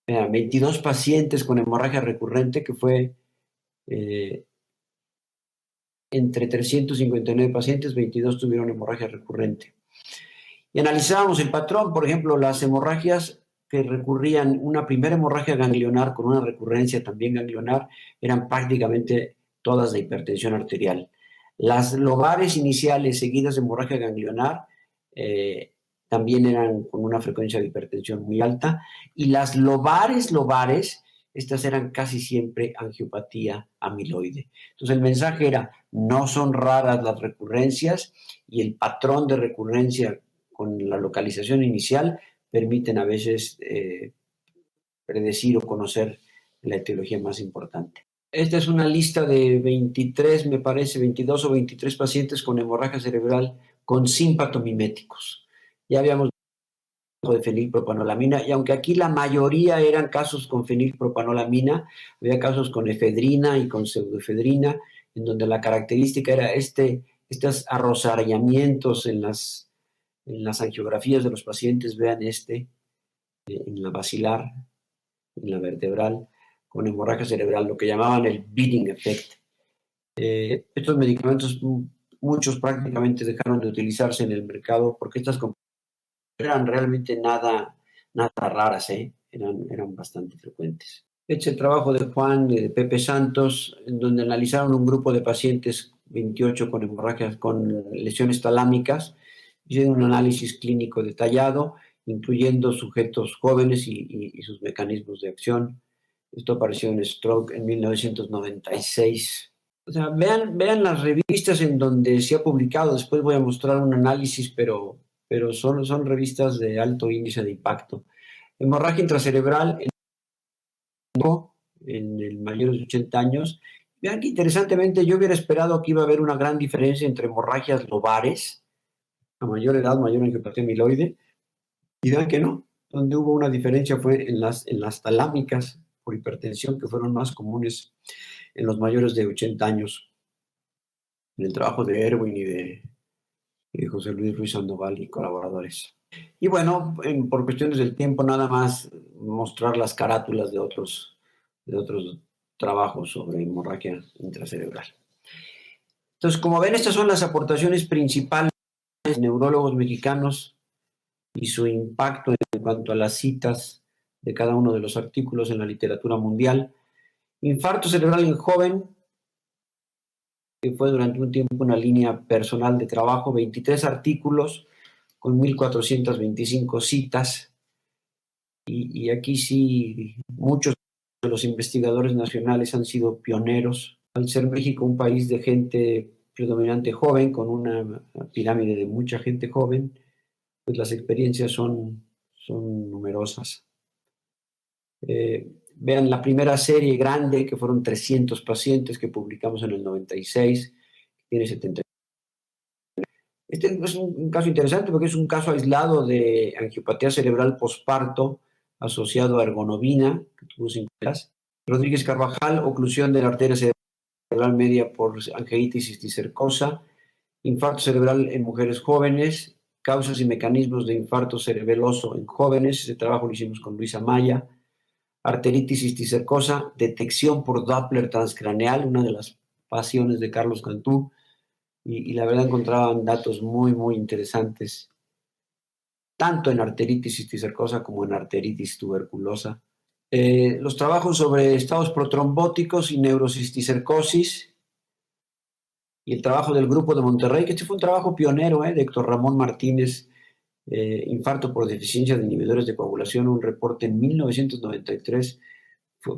22 pacientes con hemorragia recurrente, que fue entre 359 pacientes, 22 tuvieron hemorragia recurrente. Y analizábamos el patrón, por ejemplo, las hemorragias que recurrían, una primera hemorragia ganglionar con una recurrencia también ganglionar, eran prácticamente todas de hipertensión arterial. Las lobares iniciales seguidas de hemorragia ganglionar también eran con una frecuencia de hipertensión muy alta, y las lobares, estas eran casi siempre angiopatía amiloide. Entonces el mensaje era, no son raras las recurrencias, y el patrón de recurrencia con la localización inicial permiten a veces predecir o conocer la etiología más importante. Esta es una lista de 23, me parece, 22 o 23 pacientes con hemorragia cerebral con simpatomiméticos. Ya habíamos de fenilpropanolamina, y aunque aquí la mayoría eran casos con fenilpropanolamina, había casos con efedrina y con pseudoefedrina, en donde la característica era estos arrozarallamientos en las angiografías de los pacientes. Vean en la basilar, en la vertebral, con hemorragia cerebral, lo que llamaban el bleeding effect. Estos medicamentos, muchos prácticamente dejaron de utilizarse en el mercado porque estas eran realmente nada raras, eran bastante frecuentes. Este es el trabajo de Juan y de Pepe Santos, en donde analizaron un grupo de pacientes, 28 con hemorragias, con lesiones talámicas, hicieron un análisis clínico detallado, incluyendo sujetos jóvenes y sus mecanismos de acción. Esto apareció en Stroke en 1996. O sea, vean las revistas en donde se ha publicado. Después voy a mostrar un análisis, pero son revistas de alto índice de impacto. Hemorragia intracerebral, en el mayores de 80 años. Vean que interesantemente yo hubiera esperado que iba a haber una gran diferencia entre hemorragias lobares, a mayor edad, mayor angiopatía amiloide, y vean que no. Donde hubo una diferencia fue en las talámicas por hipertensión, que fueron más comunes en los mayores de 80 años, en el trabajo de Erwin y de José Luis Ruiz Sandoval y colaboradores. Y bueno, por cuestiones del tiempo, nada más mostrar las carátulas de otros trabajos sobre hemorragia intracerebral. Entonces, como ven, estas son las aportaciones principales de neurólogos mexicanos y su impacto en cuanto a las citas de cada uno de los artículos en la literatura mundial. Infarto cerebral en joven, que fue durante un tiempo una línea personal de trabajo, 23 artículos con 1.425 citas. Y aquí sí, muchos de los investigadores nacionales han sido pioneros. Al ser México un país de gente predominante joven, con una pirámide de mucha gente joven, pues las experiencias son numerosas. Vean la primera serie grande, que fueron 300 pacientes que publicamos en el 96, tiene 70. Este es un caso interesante porque es un caso aislado de angiopatía cerebral posparto asociado a ergonovina, que tuvo 5 días. Rodríguez Carvajal, oclusión de la arteria cerebral media por angeitis cisticercosa, infarto cerebral en mujeres jóvenes, causas y mecanismos de infarto cerebeloso en jóvenes, ese trabajo lo hicimos con Luisa Maya, arteritis cisticercosa, detección por Doppler transcraneal, una de las pasiones de Carlos Cantú, y la verdad encontraban datos muy interesantes, tanto en arteritis cisticercosa como en arteritis tuberculosa. Los trabajos sobre estados protrombóticos y neurocisticercosis, y el trabajo del Grupo de Monterrey, que este fue un trabajo pionero, de Héctor Ramón Martínez, infarto por deficiencia de inhibidores de coagulación, un reporte en 1993,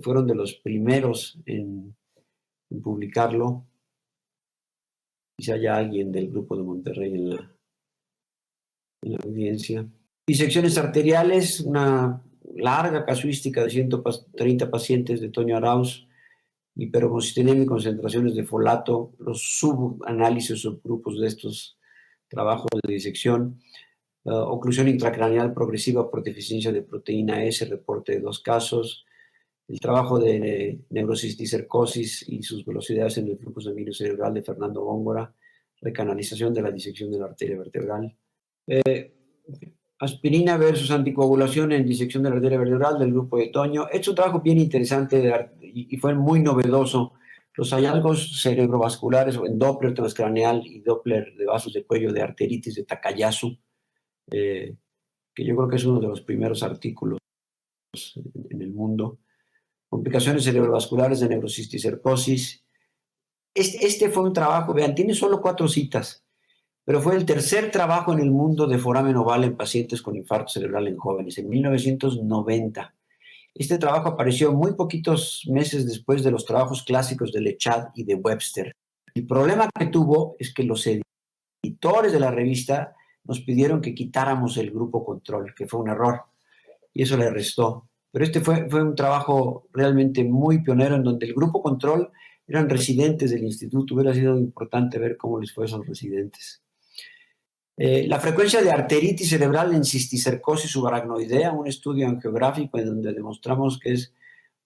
fueron de los primeros en publicarlo. Quizá haya alguien del Grupo de Monterrey en la audiencia. Disecciones arteriales, una larga casuística de 130 pacientes de Toño Arauz, hiperhomocistenemia y concentraciones de folato, los subanálisis, subgrupos de estos trabajos de disección, oclusión intracraneal progresiva por deficiencia de proteína S, reporte de 2 casos, el trabajo de neurocisticercosis y sus velocidades en el flujo sanguíneo cerebral de Fernando Góngora, recanalización de la disección de la arteria vertebral. Aspirina versus anticoagulación en disección de la arteria vertebral del grupo de Toño. Es un trabajo bien interesante y fue muy novedoso. Los hallazgos cerebrovasculares en Doppler transcraneal y Doppler de vasos de cuello de arteritis de Takayasu, que yo creo que es uno de los primeros artículos en el mundo. Complicaciones cerebrovasculares de neurocisticercosis. Este fue un trabajo, vean, tiene solo 4 citas, pero fue el tercer trabajo en el mundo de foramen oval en pacientes con infarto cerebral en jóvenes, en 1990. Este trabajo apareció muy poquitos meses después de los trabajos clásicos de Lechad y de Webster. El problema que tuvo es que los editores de la revista nos pidieron que quitáramos el grupo control, que fue un error, y eso le restó. Pero este fue un trabajo realmente muy pionero en donde el grupo control eran residentes del instituto. Hubiera sido importante ver cómo les fue a esos residentes. La frecuencia de arteritis cerebral en cisticercosis subaracnoidea, un estudio angiográfico en donde demostramos que es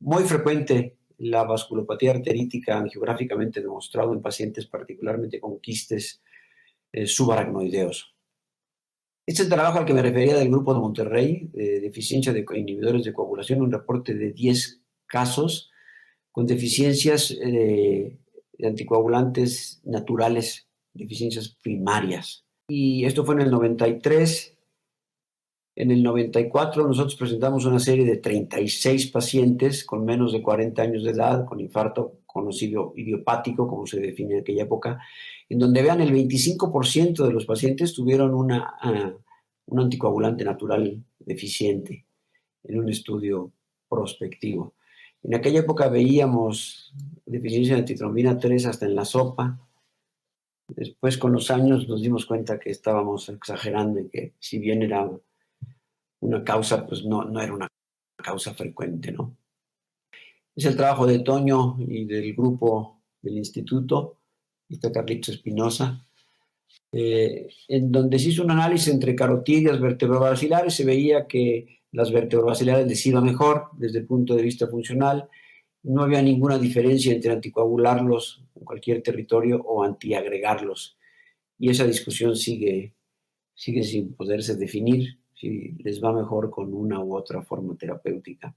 muy frecuente la vasculopatía arterítica angiográficamente demostrado en pacientes particularmente con quistes subaracnoideos. Este es el trabajo al que me refería del Grupo de Monterrey, de deficiencia de inhibidores de coagulación, un reporte de 10 casos con deficiencias de anticoagulantes naturales, deficiencias primarias. Y esto fue en el 93. En el 94 nosotros presentamos una serie de 36 pacientes con menos de 40 años de edad, con infarto conocido idiopático, como se define en aquella época, en donde vean el 25% de los pacientes tuvieron un anticoagulante natural deficiente en un estudio prospectivo. En aquella época veíamos deficiencia de antitrombina 3 hasta en la sopa. Después, con los años, nos dimos cuenta que estábamos exagerando y que si bien era una causa, pues no era una causa frecuente, ¿no? Es el trabajo de Toño y del grupo del instituto, y está Carlitos Espinosa, en donde se hizo un análisis entre carotídeas vertebrobasilares. Se veía que las vertebrobasilares les iba mejor desde el punto de vista funcional. No había ninguna diferencia entre anticoagularlos en cualquier territorio o antiagregarlos. Y esa discusión sigue sin poderse definir si les va mejor con una u otra forma terapéutica.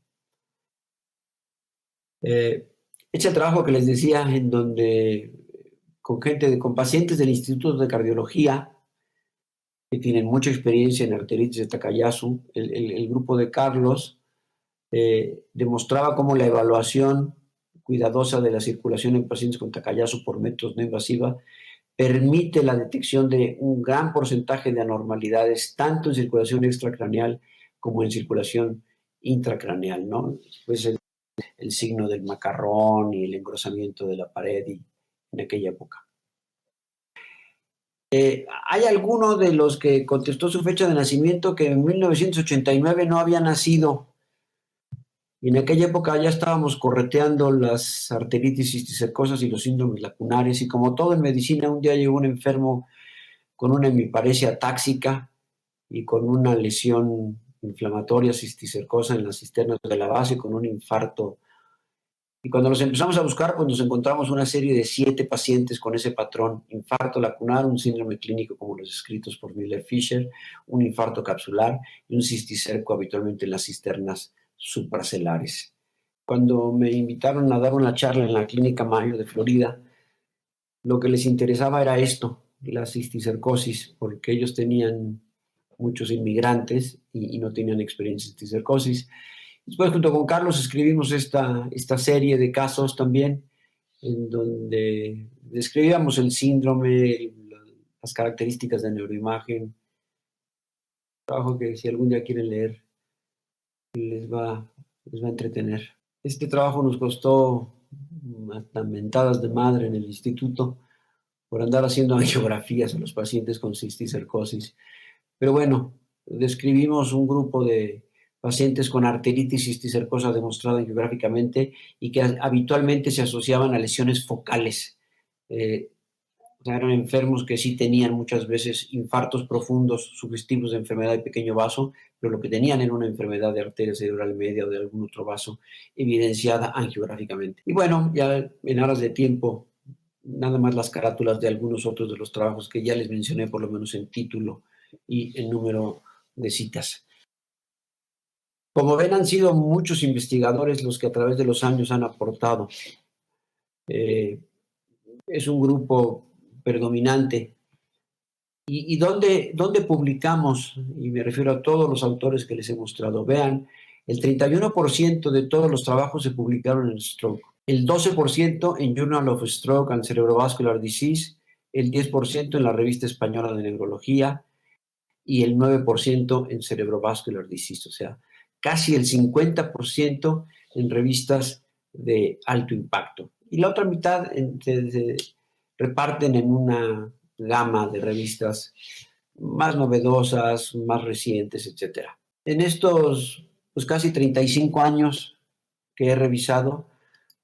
Este trabajo que les decía, en donde con pacientes del Instituto de Cardiología que tienen mucha experiencia en arteritis de Takayasu, el grupo de Carlos demostraba cómo la evaluación cuidadosa de la circulación en pacientes con Takayasu por métodos no invasivos permite la detección de un gran porcentaje de anormalidades, tanto en circulación extracraneal como en circulación intracraneal, ¿no? Pues el signo del macarrón y el engrosamiento de la pared en aquella época. Hay alguno de los que contestó su fecha de nacimiento que en 1989 no había nacido. Y en aquella época ya estábamos correteando las arteritis cisticercosas y los síndromes lacunares. Y como todo en medicina, un día llegó un enfermo con una hemiparesia atáxica y con una lesión inflamatoria cisticercosa en las cisternas de la base, con un infarto. Y cuando los empezamos a buscar, pues nos encontramos una serie de 7 pacientes con ese patrón: infarto lacunar, un síndrome clínico como los descritos por Miller-Fisher, un infarto capsular y un cisticerco habitualmente en las cisternas supracelares. Cuando me invitaron a dar una charla en la Clínica Mayo de Florida, lo que les interesaba era esto, la cisticercosis, porque ellos tenían muchos inmigrantes y no tenían experiencia en cisticercosis. Después, junto con Carlos, escribimos esta serie de casos también, en donde describíamos el síndrome, las características de neuroimagen. Trabajo que si algún día quieren leer, les va a entretener. Este trabajo nos costó hasta mentadas de madre en el instituto por andar haciendo angiografías a los pacientes con cisticercosis. Pero bueno, describimos un grupo de pacientes con arteritis cisticercosa demostrada angiográficamente y que habitualmente se asociaban a lesiones focales. O sea, eran enfermos que sí tenían muchas veces infartos profundos sugestivos de enfermedad de pequeño vaso, pero lo que tenían era una enfermedad de arteria cerebral media o de algún otro vaso evidenciada angiográficamente. Y bueno, ya en aras de tiempo, nada más las carátulas de algunos otros de los trabajos que ya les mencioné, por lo menos en título y en número de citas. Como ven, han sido muchos investigadores los que a través de los años han aportado. Es un grupo predominante. ¿Y dónde publicamos? Y me refiero a todos los autores que les he mostrado. Vean, el 31% de todos los trabajos se publicaron en Stroke, el 12% en Journal of Stroke and Cerebrovascular Disease, el 10% en la Revista Española de Neurología y el 9% en Cerebrovascular Disease. O sea, casi el 50% en revistas de alto impacto. Y la otra mitad se reparten en una gama de revistas más novedosas, más recientes, etc. En estos pues, casi 35 años que he revisado,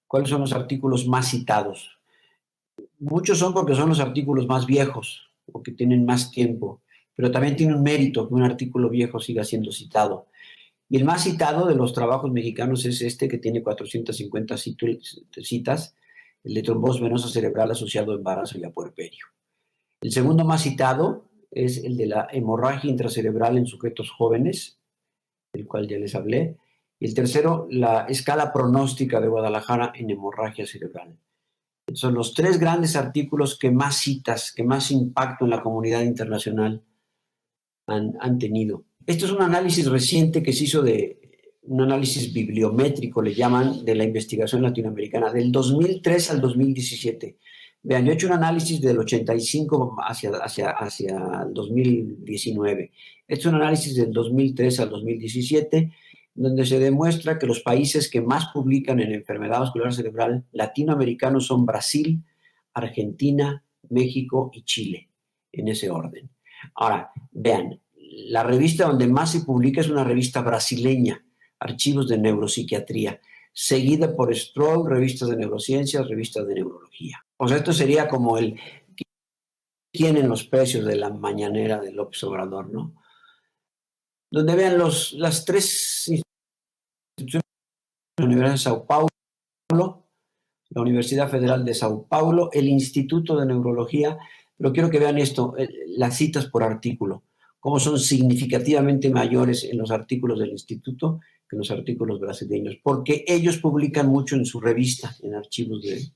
¿cuáles son los artículos más citados? Muchos son porque son los artículos más viejos o que tienen más tiempo, pero también tiene un mérito que un artículo viejo siga siendo citado. Y el más citado de los trabajos mexicanos es este, que tiene 450 citas, el de trombosis venosa cerebral asociado a embarazo y a puerperio. El segundo más citado es el de la hemorragia intracerebral en sujetos jóvenes, del cual ya les hablé. Y el tercero, la escala pronóstica de Guadalajara en hemorragia cerebral. Son los 3 grandes artículos que más citas, que más impacto en la comunidad internacional han tenido. Esto es un análisis reciente que se hizo un análisis bibliométrico, le llaman, de la investigación latinoamericana, del 2003 al 2017. Vean, yo he hecho un análisis del 85 hacia el 2019. Este es un análisis del 2003 al 2017, donde se demuestra que los países que más publican en enfermedad vascular cerebral latinoamericanos son Brasil, Argentina, México y Chile, en ese orden. Ahora, vean, la revista donde más se publica es una revista brasileña, Archivos de Neuropsiquiatría. seguida por Stroll, revistas de neurociencias, revistas de neurología. O sea, esto sería como el quién en los precios de la mañanera de López Obrador, ¿no? Donde vean las tres instituciones: la Universidad de Sao Paulo, la Universidad Federal de Sao Paulo, el Instituto de Neurología, pero quiero que vean esto, las citas por artículo, cómo son significativamente mayores en los artículos del instituto que en los artículos brasileños, porque ellos publican mucho en su revista, en archivos de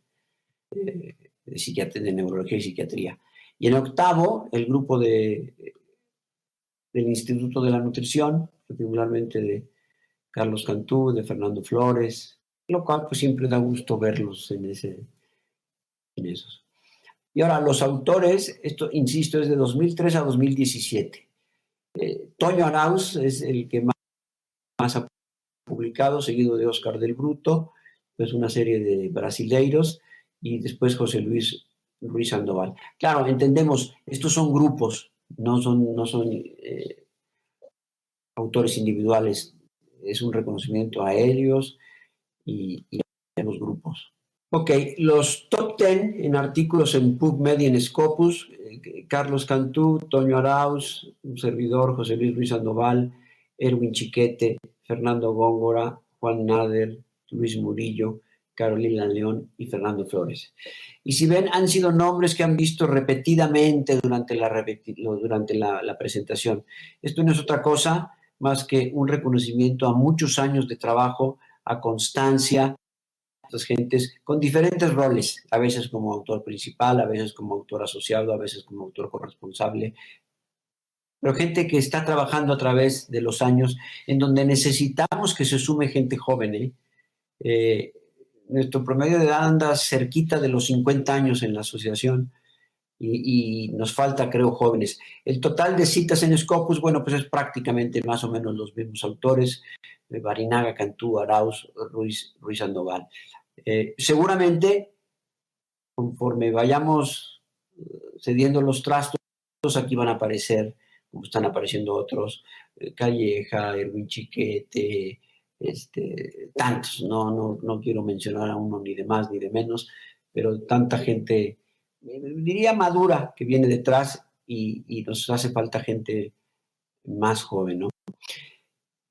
neurología y psiquiatría. Y en octavo, el grupo del Instituto de la Nutrición, particularmente de Carlos Cantú, de Fernando Flores, lo cual pues siempre da gusto verlos en esos. Y ahora, los autores, esto, insisto, es de 2003 a 2017. Toño Arauz es el que más ha publicado, seguido de Óscar del Bruto, pues una serie de brasileiros, y después José Luis Ruiz Sandoval. Claro, entendemos, estos son grupos, no son autores individuales, es un reconocimiento a ellos y a los grupos. Ok, los top 10 en artículos en PubMed y en Scopus: Carlos Cantú, Toño Arauz, un servidor, José Luis Ruiz Sandoval, Erwin Chiquete, Fernando Góngora, Juan Nader, Luis Murillo, Carolina León y Fernando Flores. Y si ven, han sido nombres que han visto repetidamente durante la presentación. Esto no es otra cosa más que un reconocimiento a muchos años de trabajo, a constancia, estas gentes con diferentes roles, a veces como autor principal, a veces como autor asociado, a veces como autor corresponsable, pero gente que está trabajando a través de los años, en donde necesitamos que se sume gente joven. Nuestro promedio de edad anda cerquita de los 50 años en la asociación y nos falta, creo, jóvenes. El total de citas en Scopus, bueno, pues es prácticamente más o menos los mismos autores: Barinaga, Cantú, Arauz, Ruiz Sandoval. Seguramente, conforme vayamos cediendo los trastos, aquí van a aparecer, como están apareciendo otros, Calleja, Erwin Chiquete, tantos, no quiero mencionar a uno ni de más ni de menos, pero tanta gente, diría madura, que viene detrás, y nos hace falta gente más joven, ¿no?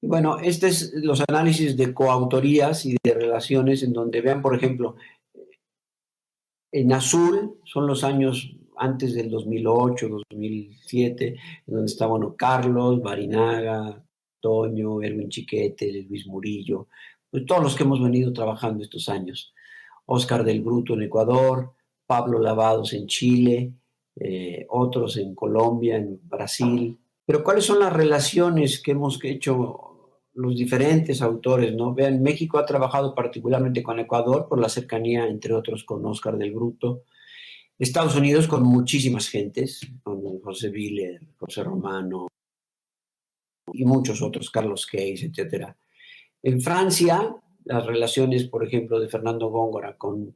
Y bueno, este es los análisis de coautorías y de relaciones, en donde vean, por ejemplo, en azul son los años antes del 2008, 2007, en donde está, bueno, Carlos, Barinaga, Toño, Erwin Chiquete, Luis Murillo, pues todos los que hemos venido trabajando estos años. Óscar del Bruto en Ecuador, Pablo Lavados en Chile, otros en Colombia, en Brasil. Pero ¿cuáles son las relaciones que hemos hecho los diferentes autores, ¿no? Vean, México ha trabajado particularmente con Ecuador por la cercanía, entre otros, con Óscar del Bruto. Estados Unidos con muchísimas gentes, con José Viller, José Romano y muchos otros, Carlos Case, etc. En Francia, las relaciones, por ejemplo, de Fernando Góngora con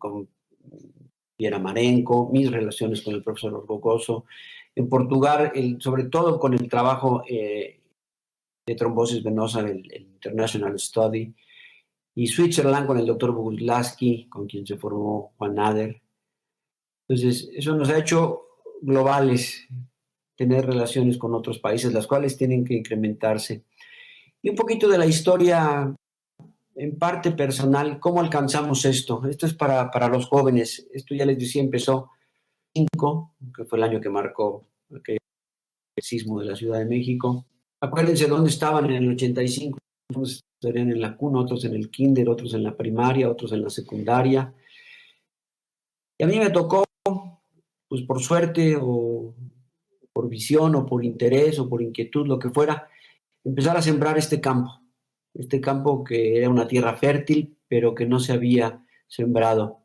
Piera Marenco, mis relaciones con el profesor Orgogoso. En Portugal, sobre todo con el trabajo de trombosis venosa, el International Study. Y Switzerland con el doctor Boguslaski, con quien se formó Juan Nader. Entonces, eso nos ha hecho globales, tener relaciones con otros países, las cuales tienen que incrementarse. Y un poquito de la historia, en parte personal, ¿cómo alcanzamos esto? Esto es para los jóvenes. Esto, ya les decía, empezó 5, que fue el año que marcó el sismo de la Ciudad de México. Acuérdense dónde estaban en el 85. Unos estarían en la cuna, otros en el kinder, otros en la primaria, otros en la secundaria. Y a mí me tocó, pues por suerte o por visión o por interés o por inquietud, lo que fuera, empezar a sembrar este campo que era una tierra fértil, pero que no se había sembrado.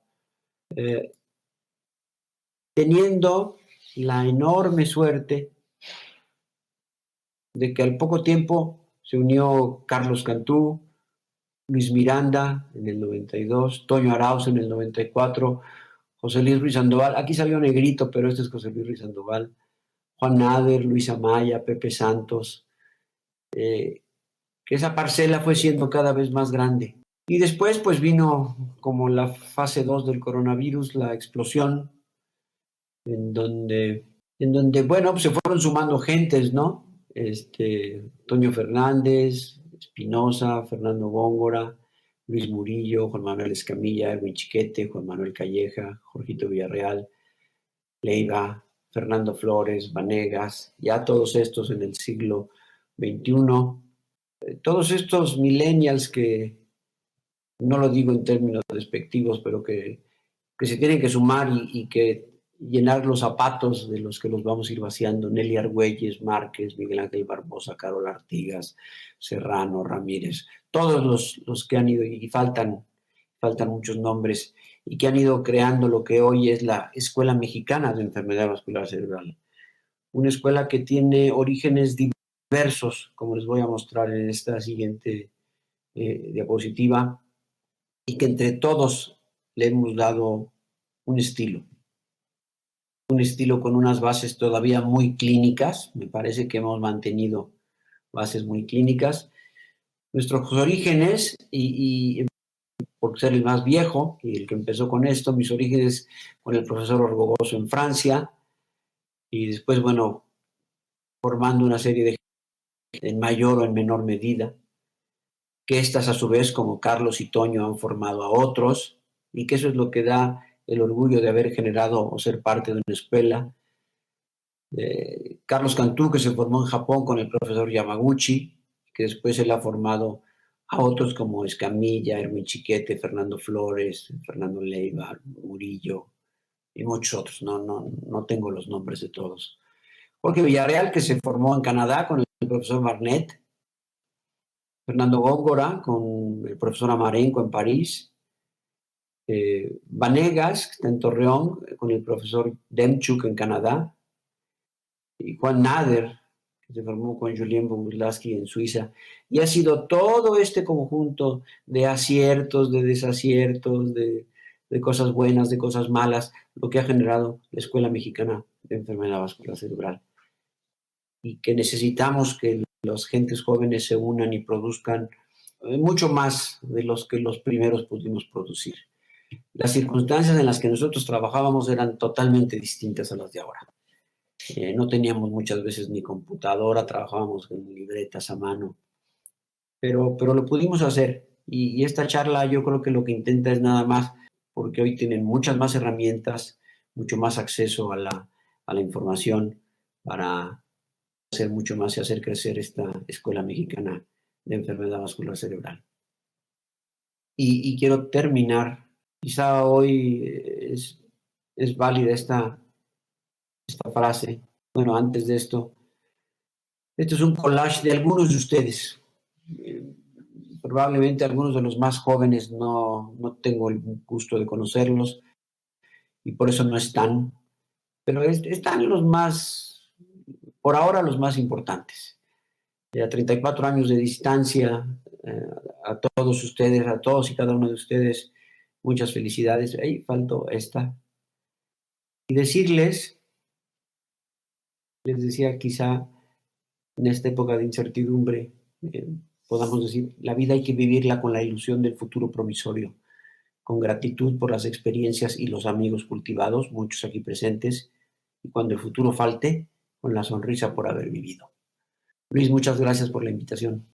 Teniendo la enorme suerte de que al poco tiempo se unió Carlos Cantú, Luis Miranda en el 92, Toño Arauz en el 94, José Luis Ruiz Sandoval, aquí salió negrito, pero este es José Luis Ruiz Sandoval, Juan Nader, Luis Amaya, Pepe Santos, que esa parcela fue siendo cada vez más grande. Y después, pues vino como la fase 2 del coronavirus, la explosión, en donde, bueno, pues se fueron sumando gentes, ¿no? Toño Fernández, Espinosa, Fernando Góngora, Luis Murillo, Juan Manuel Escamilla, Erwin Chiquete, Juan Manuel Calleja, Jorgito Villarreal, Leiva, Fernando Flores, Vanegas, ya todos estos en el siglo XXI. Todos estos millennials que, no lo digo en términos despectivos, pero que se tienen que sumar y que llenar los zapatos de los que los vamos a ir vaciando. Nelly Argüelles, Márquez, Miguel Ángel Barbosa, Carol Artigas, Serrano, Ramírez, todos los que han ido, y faltan muchos nombres, y que han ido creando lo que hoy es la Escuela Mexicana de Enfermedad Vascular Cerebral. Una escuela que tiene orígenes diversos, como les voy a mostrar en esta siguiente diapositiva, y que entre todos le hemos dado un estilo con unas bases todavía muy clínicas. Me parece que hemos mantenido bases muy clínicas. Nuestros orígenes, y por ser el más viejo y el que empezó con esto, mis orígenes con el profesor Orbegoso en Francia, y después, bueno, formando una serie de en mayor o en menor medida, que estas a su vez, como Carlos y Toño, han formado a otros, y que eso es lo que da el orgullo de haber generado o ser parte de una escuela. Carlos Cantú, que se formó en Japón con el profesor Yamaguchi, que después él ha formado a otros como Escamilla, Erwin Chiquete, Fernando Flores, Fernando Leiva, Murillo y muchos otros. No tengo los nombres de todos. Jorge Villarreal, que se formó en Canadá con el profesor Barnett, Fernando Góngora con el profesor Amarenco en París, Vanegas, que está en Torreón, con el profesor Demchuk en Canadá, y Juan Nader, que se formó con Julien Boguslaski en Suiza. Y ha sido todo este conjunto de aciertos, de desaciertos, de cosas buenas, de cosas malas, lo que ha generado la Escuela Mexicana de Enfermedad Vascular Cerebral. Y que necesitamos que las gentes jóvenes se unan y produzcan mucho más de los que los primeros pudimos producir. Las circunstancias en las que nosotros trabajábamos eran totalmente distintas a las de ahora. No teníamos muchas veces ni computadora, trabajábamos en libretas a mano, pero lo pudimos hacer. Y esta charla yo creo que lo que intenta es nada más, porque hoy tienen muchas más herramientas, mucho más acceso a la información para hacer mucho más y hacer crecer esta Escuela Mexicana de Enfermedad Vascular Cerebral. Y quiero terminar, quizá hoy es válida esta frase. Bueno, antes de esto es un collage de algunos de ustedes. Probablemente algunos de los más jóvenes no tengo el gusto de conocerlos y por eso no están, pero están los más, por ahora los más importantes. A 34 años de distancia, a todos ustedes, a todos y cada uno de ustedes, muchas felicidades. Ahí faltó esta. Y decirles, les decía, quizá en esta época de incertidumbre, podamos decir, la vida hay que vivirla con la ilusión del futuro promisorio, con gratitud por las experiencias y los amigos cultivados, muchos aquí presentes, y cuando el futuro falte, con la sonrisa por haber vivido. Luis, muchas gracias por la invitación.